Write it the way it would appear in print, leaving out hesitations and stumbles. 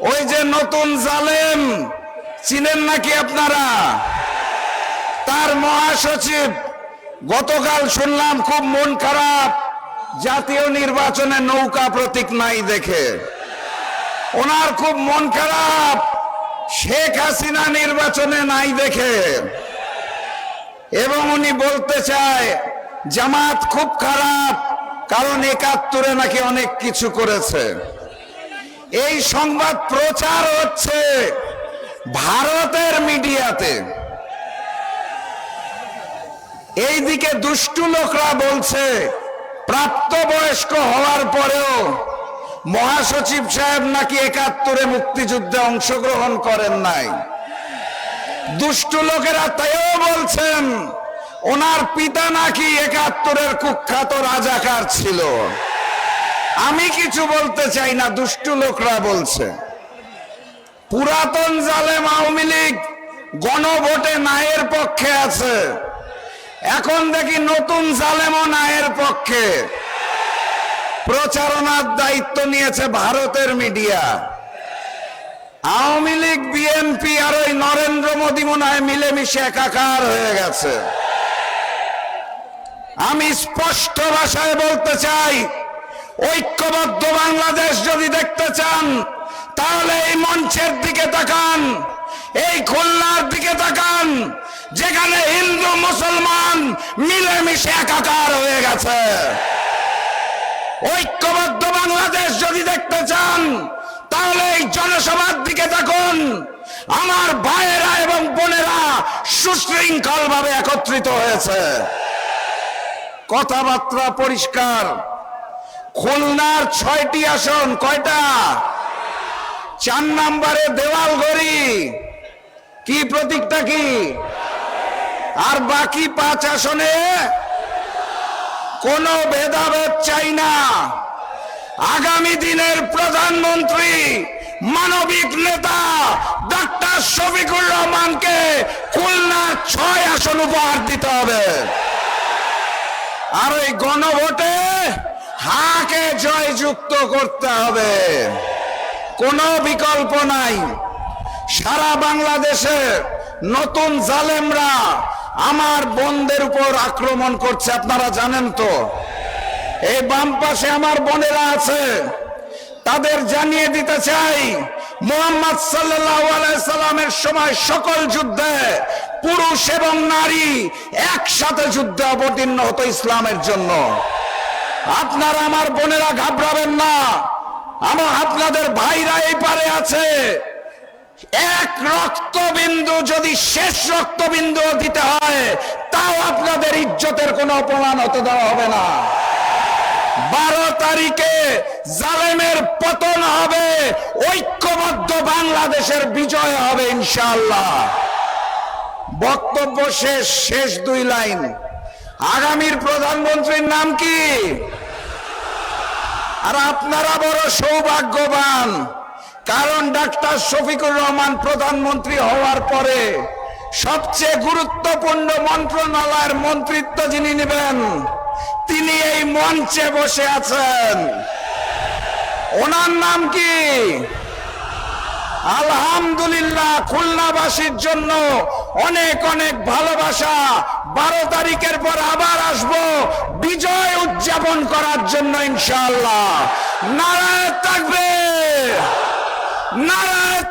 ওই যে নতুন জালেম চিনেন নাকি আপনারা? তার মহাসচিব গতকাল শুনলাম খুব মন খারাপ, জাতীয় নির্বাচনে নৌকা প্রতীক নাই দেখে। ওনার খুব মন খারাপ শেখ হাসিনা নির্বাচনে নাই দেখে, এবং উনি বলতে চায় জামাত খুব খারাপ কারণ ৭১ নাকি অনেক কিছু করেছে। এই সংবাদ প্রচার হচ্ছে ভারতের মিডিয়াতে। এইদিকে দুষ্টু লোকরা বলছে প্রাপ্তবয়স্ক হওয়ার পরেও মহাসচিব সাহেব নাকি ৭১ মুক্তিযুদ্ধে অংশগ্রহণ করেন নাই। দুষ্টু লোকেরা তাইও বলছেন ওনার পিতা নাকি ৭১ কুখ্যাত রাজাকার ছিল। আমি কিছু বলতে চাই না, দুষ্টু লোকরা বলছে। পুরাতন জালেম আওয়ামী লীগ গণভোটে নায়ের পক্ষে আছে, এখন দেখি নতুন জালেমও নায়ের পক্ষে। প্রচারণার দায়িত্ব নিয়েছে ভারতের মিডিয়া। আওয়ামী লীগ, বিএনপি আর ওই নরেন্দ্র মোদী মনে হয় মিলেমিশে একাকার হয়ে গেছে। আমি স্পষ্ট ভাষায় বলতে চাই, ঐক্যবদ্ধ বাংলাদেশ যদি দেখতে চান তাহলে এই মঞ্চের দিকে তাকান, এই খুলনার দিকে তাকান, যেখানে হিন্দু মুসলমান মিলেমিশে একাকার হয়ে গেছে। ঐক্যবদ্ধ বাংলাদেশ যদি দেখতে চান তাহলে এই জনসভার দিকে দেখুন। আমার ভাইয়েরা এবং বোনেরা সুশৃঙ্খল ভাবে একত্রিত হয়েছে, কথাবার্তা পরিষ্কার। খুলনার ৬টি আসন, কয়টা? ৪ নম্বরে দেওয়ালগড়ি, কি প্রতীকটা কি? আর বাকি ৫ আসনে কোনো ভেদাভেদ চাই না। আগামী দিনের প্রধানমন্ত্রী মানবিক নেতা ডক্টর শফিকুর রহমানকে খুলনার ৬ আসন উপহার দিতে হবে। আর ওই গণভোটে হাকে জয়যুক্ত করতে হবে, কোনো বিকল্প নাই। সারা বাংলাদেশে নতুন জালেমরা আমার বোনদের উপর আক্রমণ করছে, আপনারা জানেন তো। এই বাম পাশে আমার বোনেরা আছে, তাদের জানিয়ে দিতে চাই মুহাম্মদ সাল্লাল্লাহু আলাইহি সাল্লামের সময় সকল যুদ্ধে পুরুষ এবং নারী একসাথে যুদ্ধে অবতীর্ণ হতো ইসলামের জন্য। আপনারা আমার বোনেরা ঘাবড়াবেন না, আমার আপনাদের ভাইরা এই পারে আছে। এক রক্তবিন্দু যদি শেষ রক্তবিন্দু দিতে হয় তাও আপনাদের ইজ্জতের কোনো অপমান হতে দেওয়া হবে না। ১২ তারিখে জালেমের পতন হবে, ঐক্যবদ্ধ বাংলাদেশের বিজয় হবে ইনশাআল্লাহ। বক্তব্য শেষ ২ লাইন। আগামীর প্রধানমন্ত্রীর নাম কি? আর আপনারা বড় সৌভাগ্যবান, কারণ ডক্টর শফিকুর রহমান প্রধানমন্ত্রী হওয়ার পরে সবচেয়ে গুরুত্বপূর্ণ মন্ত্রণালয়ের মন্ত্রিত্ব যিনি নেবেন তিনি এই মঞ্চে বসে আছেন। ওনার নাম কি? আলহামদুলিল্লাহ, খুলনাবাসীর জন্য অনেক অনেক ভালোবাসা। ১২ তারিখের পর আবার আসবো বিজয় উদযাপন করার জন্য ইনশাআল্লাহ। নারায়ে তাকবীর, নারায়ে